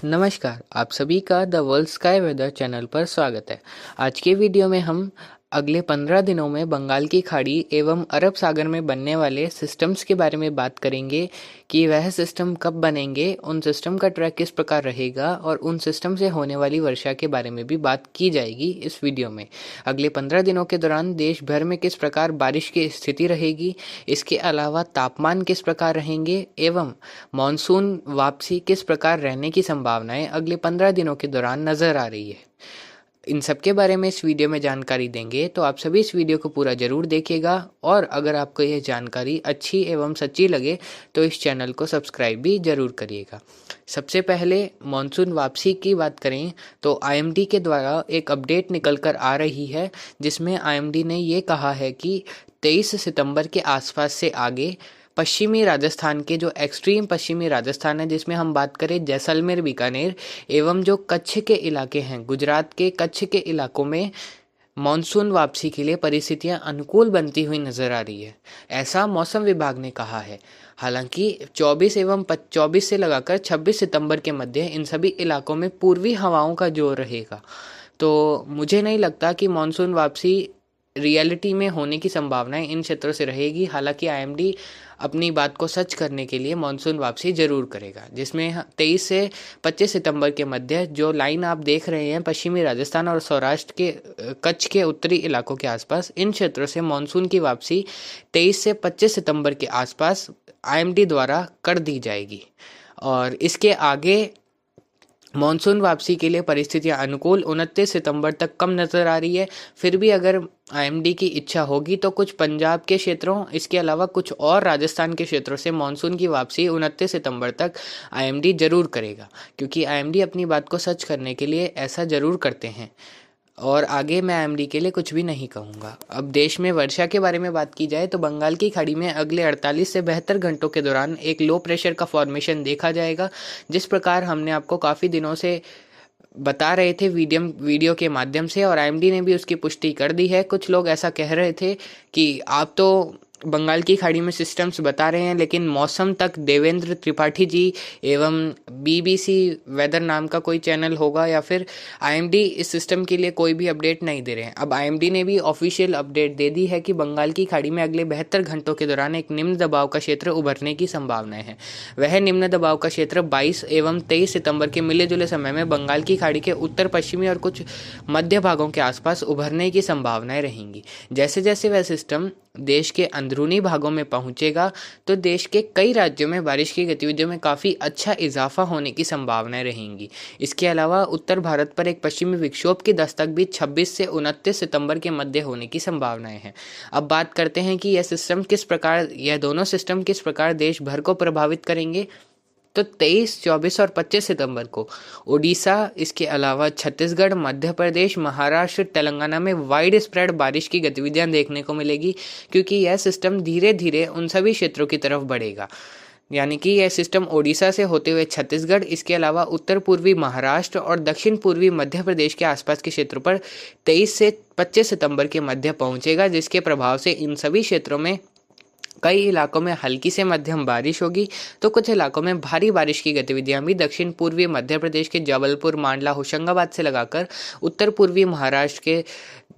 नमस्कार, आप सभी का the world sky weather channel पर स्वागत है। आज के वीडियो में हम अगले 15 दिनों में बंगाल की खाड़ी एवं अरब सागर में बनने वाले सिस्टम्स के बारे में बात करेंगे कि वह सिस्टम कब बनेंगे, उन सिस्टम का ट्रैक किस प्रकार रहेगा और उन सिस्टम से होने वाली वर्षा के बारे में भी बात की जाएगी इस वीडियो में। अगले 15 दिनों के दौरान देश भर में किस प्रकार बारिश की स्थिति रहेगी, इसके अलावा तापमान किस प्रकार रहेंगे एवं मानसून वापसी किस प्रकार रहने की संभावनाएं अगले 15 दिनों के दौरान नजर आ रही है। इन सब के बारे में इस वीडियो में जानकारी देंगे, तो आप सभी इस वीडियो को पूरा जरूर देखिएगा और अगर आपको यह जानकारी अच्छी एवं सच्ची लगे तो इस चैनल को सब्सक्राइब भी जरूर करिएगा। सबसे पहले मानसून वापसी की बात करें तो आईएमडी के द्वारा एक अपडेट निकल कर आ रही है, जिसमें आईएमडी ने ये कहा है कि 23 सितंबर के आसपास से आगे पश्चिमी राजस्थान के जो एक्सट्रीम पश्चिमी राजस्थान है, जिसमें हम बात करें जैसलमेर, बीकानेर एवं जो कच्छ के इलाके हैं, गुजरात के कच्छ के इलाकों में मानसून वापसी के लिए परिस्थितियां अनुकूल बनती हुई नजर आ रही है, ऐसा मौसम विभाग ने कहा है। हालांकि 24 से लगाकर 26 सितंबर के मध्य इन सभी इलाकों में पूर्वी हवाओं का जोर रहेगा, तो मुझे नहीं लगता कि मानसून वापसी रियलिटी में होने की संभावनाएं इन क्षेत्रों से रहेगी। हालांकि आईएमडी अपनी बात को सच करने के लिए मानसून वापसी जरूर करेगा, जिसमें 23 से 25 सितंबर के मध्य जो लाइन आप देख रहे हैं पश्चिमी राजस्थान और सौराष्ट्र के कच्छ के उत्तरी इलाकों के आसपास, इन क्षेत्रों से मानसून की वापसी 23 से 25 सितंबर के आसपास आईएमडी द्वारा कर दी जाएगी और इसके आगे मानसून वापसी के लिए परिस्थितियां अनुकूल 29 सितंबर तक कम नज़र आ रही है। फिर भी अगर आईएमडी की इच्छा होगी तो कुछ पंजाब के क्षेत्रों, इसके अलावा कुछ और राजस्थान के क्षेत्रों से मानसून की वापसी 29 सितंबर तक आईएमडी जरूर करेगा, क्योंकि आईएमडी अपनी बात को सच करने के लिए ऐसा जरूर करते हैं। और आगे मैं आईएमडी के लिए कुछ भी नहीं कहूँगा। अब देश में वर्षा के बारे में बात की जाए तो बंगाल की खाड़ी में अगले 48 से 72 घंटों के दौरान एक लो प्रेशर का फॉर्मेशन देखा जाएगा, जिस प्रकार हमने आपको काफ़ी दिनों से बता रहे थे वीडियो के माध्यम से, और आईएमडी ने भी उसकी पुष्टि कर दी है। कुछ लोग ऐसा कह रहे थे कि आप तो बंगाल की खाड़ी में सिस्टम्स बता रहे हैं, लेकिन मौसम तक देवेंद्र त्रिपाठी जी एवं बीबीसी वेदर नाम का कोई चैनल होगा या फिर आईएमडी इस सिस्टम के लिए कोई भी अपडेट नहीं दे रहे हैं। अब आईएमडी ने भी ऑफिशियल अपडेट दे दी है कि बंगाल की खाड़ी में अगले 72 घंटों के दौरान एक निम्न दबाव का क्षेत्र उभरने की संभावनाएं हैं। वह निम्न दबाव का क्षेत्र 22 एवं 23 सितंबर के मिले जुले समय में बंगाल की खाड़ी के उत्तर पश्चिमी और कुछ मध्य भागों के आसपास उभरने की संभावनाएं रहेंगी। जैसे जैसे वह सिस्टम देश के अंदरूनी भागों में पहुंचेगा तो देश के कई राज्यों में बारिश की गतिविधियों में काफ़ी अच्छा इजाफा होने की संभावनाएं रहेंगी। इसके अलावा उत्तर भारत पर एक पश्चिमी विक्षोभ की दस्तक भी 26 से 29 सितंबर के मध्य होने की संभावनाएं हैं। अब बात करते हैं कि यह दोनों सिस्टम किस प्रकार देश भर को प्रभावित करेंगे। तो 23, 24 और 25 सितंबर को ओडिशा, इसके अलावा छत्तीसगढ़, मध्य प्रदेश, महाराष्ट्र, तेलंगाना में वाइड स्प्रेड बारिश की गतिविधियां देखने को मिलेगी, क्योंकि यह सिस्टम धीरे धीरे उन सभी क्षेत्रों की तरफ बढ़ेगा। यानी कि यह सिस्टम ओडिशा से होते हुए छत्तीसगढ़, इसके अलावा उत्तर पूर्वी महाराष्ट्र और दक्षिण पूर्वी मध्य प्रदेश के आसपास के क्षेत्रों पर 23 से 25 सितंबर के मध्य पहुंचेगा, जिसके प्रभाव से इन सभी क्षेत्रों में कई इलाकों में हल्की से मध्यम बारिश होगी, तो कुछ इलाकों में भारी बारिश की गतिविधियां भी दक्षिण पूर्वी मध्य प्रदेश के जबलपुर, मांडला, होशंगाबाद से लगाकर उत्तर पूर्वी महाराष्ट्र के,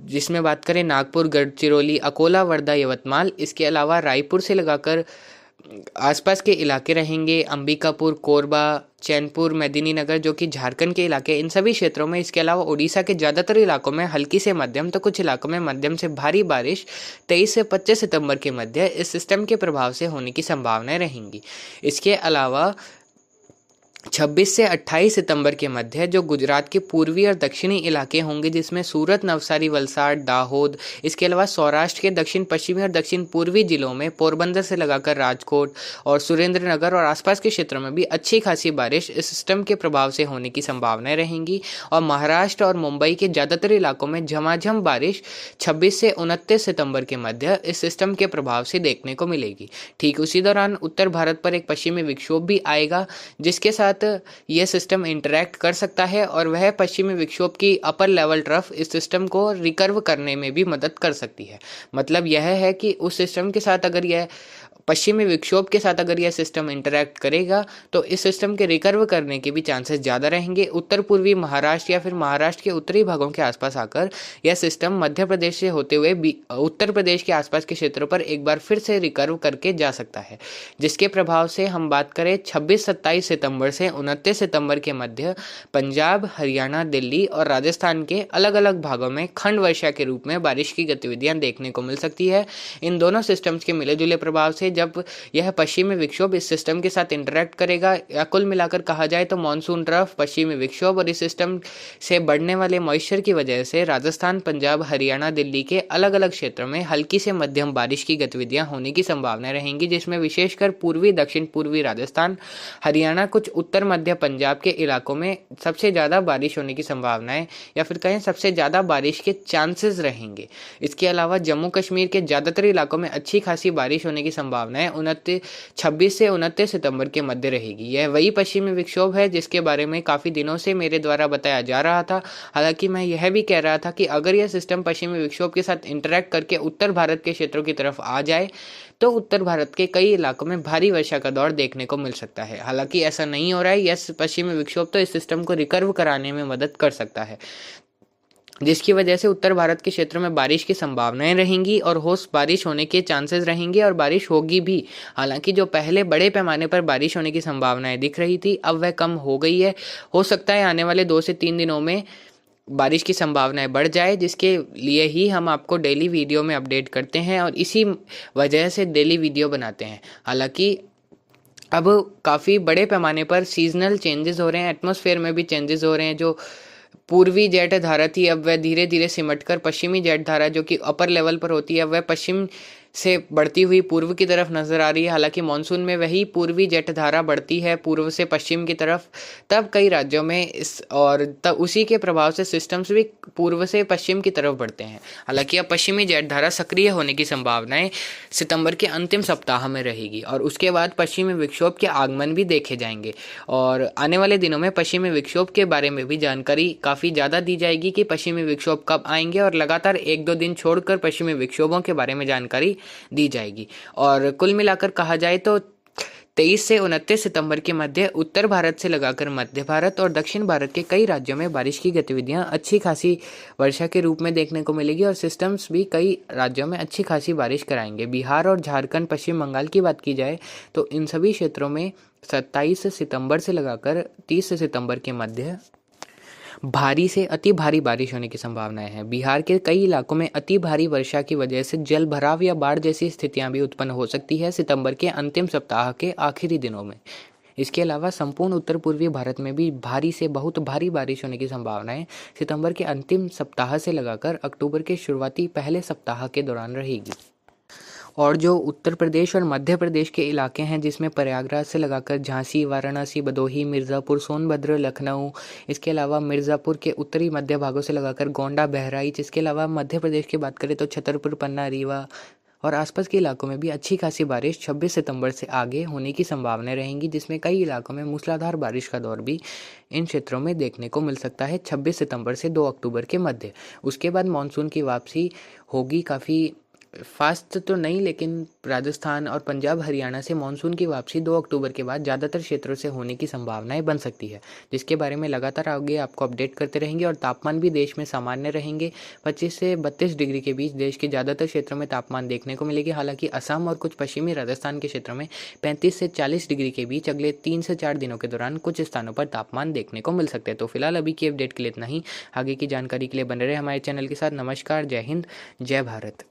जिसमें बात करें नागपुर, गढ़चिरौली, अकोला, वर्धा, यवतमाल, इसके अलावा रायपुर से लगाकर आसपास के इलाके रहेंगे, अंबिकापुर, कोरबा, चैनपुर, मेदिनीनगर जो कि झारखंड के इलाके, इन सभी क्षेत्रों में। इसके अलावा ओडिशा के ज़्यादातर इलाकों में हल्की से मध्यम, तो कुछ इलाकों में मध्यम से भारी बारिश 23 से 25 सितंबर के मध्य इस सिस्टम के प्रभाव से होने की संभावनाएं रहेंगी। इसके अलावा 26 से 28 सितंबर के मध्य जो गुजरात के पूर्वी और दक्षिणी इलाके होंगे, जिसमें सूरत, नवसारी, वलसाड़, दाहोद, इसके अलावा सौराष्ट्र के दक्षिण पश्चिमी और दक्षिण पूर्वी जिलों में पोरबंदर से लगाकर राजकोट और सुरेंद्रनगर और आसपास के क्षेत्रों में भी अच्छी खासी बारिश इस सिस्टम के प्रभाव से होने की संभावनाएं रहेंगी। और महाराष्ट्र और मुंबई के ज़्यादातर इलाकों में झमाझम बारिश 26 से 29 सितंबर के मध्य इस सिस्टम के प्रभाव से देखने को मिलेगी। ठीक उसी दौरान उत्तर भारत पर एक पश्चिमी विक्षोभ भी आएगा, जिसके साथ यह सिस्टम इंटरैक्ट कर सकता है और वह पश्चिमी विक्षोभ की अपर लेवल ट्रफ इस सिस्टम को रिकर्व करने में भी मदद कर सकती है। मतलब यह है कि उस सिस्टम के साथ अगर यह पश्चिमी विक्षोभ के साथ अगर यह सिस्टम इंटरैक्ट करेगा तो इस सिस्टम के रिकवर करने के भी चांसेस ज़्यादा रहेंगे। उत्तर पूर्वी महाराष्ट्र या फिर महाराष्ट्र के उत्तरी भागों के आसपास आकर यह सिस्टम मध्य प्रदेश से होते हुए उत्तर प्रदेश के आसपास के क्षेत्रों पर एक बार फिर से रिकर्व करके जा सकता है, जिसके प्रभाव से हम बात करें 26-27 सितंबर से 29 सितंबर के मध्य पंजाब, हरियाणा, दिल्ली और राजस्थान के अलग अलग भागों में खंड वर्षा के रूप में बारिश की गतिविधियां देखने को मिल सकती है। इन दोनों सिस्टम्स के मिले जुले प्रभाव से जब यह पश्चिमी विक्षोभ इस सिस्टम के साथ इंटरैक्ट करेगा, या कुल मिलाकर कहा जाए तो मानसून ट्रफ, पश्चिमी विक्षोभ और इस सिस्टम से बढ़ने वाले मॉइस्चर की वजह से राजस्थान, पंजाब, हरियाणा, दिल्ली के अलग अलग क्षेत्रों में हल्की से मध्यम बारिश की गतिविधियां होने की संभावनाएं रहेंगी, जिसमें विशेषकर पूर्वी, दक्षिण पूर्वी राजस्थान, हरियाणा, कुछ उत्तर मध्य पंजाब के इलाकों में सबसे ज़्यादा बारिश होने की संभावनाएं या फिर कहें सबसे ज़्यादा बारिश के चांसेस रहेंगे। इसके अलावा जम्मू कश्मीर के ज़्यादातर इलाकों में अच्छी खासी बारिश होने की संभावनाएं 26 से 29 सितंबर के मध्य रहेगी। यह वही पश्चिमी विक्षोभ है जिसके बारे में काफ़ी दिनों से मेरे द्वारा बताया जा रहा था। हालांकि मैं यह भी कह रहा था कि अगर यह सिस्टम पश्चिमी विक्षोभ के साथ इंटरैक्ट करके उत्तर भारत के क्षेत्रों की तरफ आ जाए तो उत्तर भारत के कई इलाकों में भारी वर्षा का दौर देखने को मिल सकता है। हालांकि ऐसा नहीं हो रहा है। यह पश्चिमी विक्षोभ तो इस सिस्टम को रिकर्व कराने में मदद कर सकता है, जिसकी वजह से उत्तर भारत के क्षेत्रों में बारिश की संभावनाएं रहेंगी और बारिश होने के चांसेस रहेंगे और बारिश होगी भी। हालांकि जो पहले बड़े पैमाने पर बारिश होने की संभावनाएं दिख रही थी अब वह कम हो गई है। हो सकता है आने वाले 2 से 3 दिनों में बारिश की संभावनाएं बढ़ जाए, जिसके लिए ही हम आपको डेली वीडियो में अपडेट करते हैं और इसी वजह से डेली वीडियो बनाते हैं। हालांकि अब काफ़ी बड़े पैमाने पर सीजनल चेंजेस हो रहे हैं, एटमॉस्फेयर में भी चेंजेस हो रहे हैं। जो पूर्वी जेट धारा थी अब वह धीरे धीरे सिमटकर पश्चिमी जेट धारा जो कि अपर लेवल पर होती है वह पश्चिम से बढ़ती हुई पूर्व की तरफ नजर आ रही है। हालांकि मानसून में वही पूर्वी जेट धारा बढ़ती है पूर्व से पश्चिम की तरफ, तब कई राज्यों में तब उसी के प्रभाव से सिस्टम्स भी पूर्व से पश्चिम की तरफ बढ़ते हैं। हालांकि अब पश्चिमी जेट धारा सक्रिय होने की संभावनाएं सितंबर के अंतिम सप्ताह में रहेगी और उसके बाद पश्चिमी विक्षोभ के आगमन भी देखे जाएंगे और आने वाले दिनों में पश्चिमी विक्षोभ के बारे में भी जानकारी काफ़ी ज़्यादा दी जाएगी कि पश्चिमी विक्षोभ कब आएंगे और लगातार 1-2 दिन छोड़कर पश्चिमी विक्षोभों के बारे में जानकारी दी जाएगी। और कुल मिलाकर कहा जाए तो 23 से 29 सितंबर के मध्य उत्तर भारत से लगाकर मध्य भारत और दक्षिण भारत के कई राज्यों में बारिश की गतिविधियां अच्छी खासी वर्षा के रूप में देखने को मिलेगी और सिस्टम्स भी कई राज्यों में अच्छी खासी बारिश कराएंगे। बिहार और झारखंड, पश्चिम बंगाल की बात की जाए तो इन सभी क्षेत्रों में 27 सितंबर से लगाकर 30 सितंबर के मध्य भारी से अति भारी बारिश होने की संभावनाएं हैं। बिहार के कई इलाकों में अति भारी वर्षा की वजह से जल भराव या बाढ़ जैसी स्थितियां भी उत्पन्न हो सकती है सितंबर के अंतिम सप्ताह के आखिरी दिनों में। इसके अलावा संपूर्ण उत्तर पूर्वी भारत में भी भारी से बहुत भारी बारिश होने की संभावनाएं सितंबर के अंतिम सप्ताह से लगाकर अक्टूबर के शुरुआती पहले सप्ताह के दौरान रहेगी। और जो उत्तर प्रदेश और मध्य प्रदेश के इलाके हैं जिसमें प्रयागराज से लगाकर झांसी, वाराणसी, भदोही, मिर्ज़ापुर, सोनभद्र, लखनऊ, इसके अलावा मिर्ज़ापुर के उत्तरी मध्य भागों से लगाकर गोंडा, बहराइच, इसके अलावा मध्य प्रदेश की बात करें तो छतरपुर, पन्ना, रीवा और आसपास के इलाकों में भी अच्छी खासी बारिश 26 सितंबर से आगे होने की संभावनाएं रहेंगी, जिसमें कई इलाकों में मूसलाधार बारिश का दौर भी इन क्षेत्रों में देखने को मिल सकता है 26 सितंबर से 2 अक्टूबर के मध्य। उसके बाद मानसून की वापसी होगी, काफ़ी फास्ट तो नहीं लेकिन राजस्थान और पंजाब, हरियाणा से मानसून की वापसी 2 अक्टूबर के बाद ज़्यादातर क्षेत्रों से होने की संभावनाएं बन सकती है, जिसके बारे में लगातार आगे आपको अपडेट करते रहेंगे। और तापमान भी देश में सामान्य रहेंगे, 25 से 32 डिग्री के बीच देश के ज़्यादातर क्षेत्रों में तापमान देखने को मिलेगी। हालांकि असम और कुछ पश्चिमी राजस्थान के क्षेत्रों में 35 से 40 डिग्री के बीच अगले 3 से 4 दिनों के दौरान कुछ स्थानों पर तापमान देखने को मिल सकते हैं। तो फिलहाल अभी की अपडेट के लिए इतना ही। आगे की जानकारी के लिए बने रहे हमारे चैनल के साथ। नमस्कार, जय हिंद, जय भारत।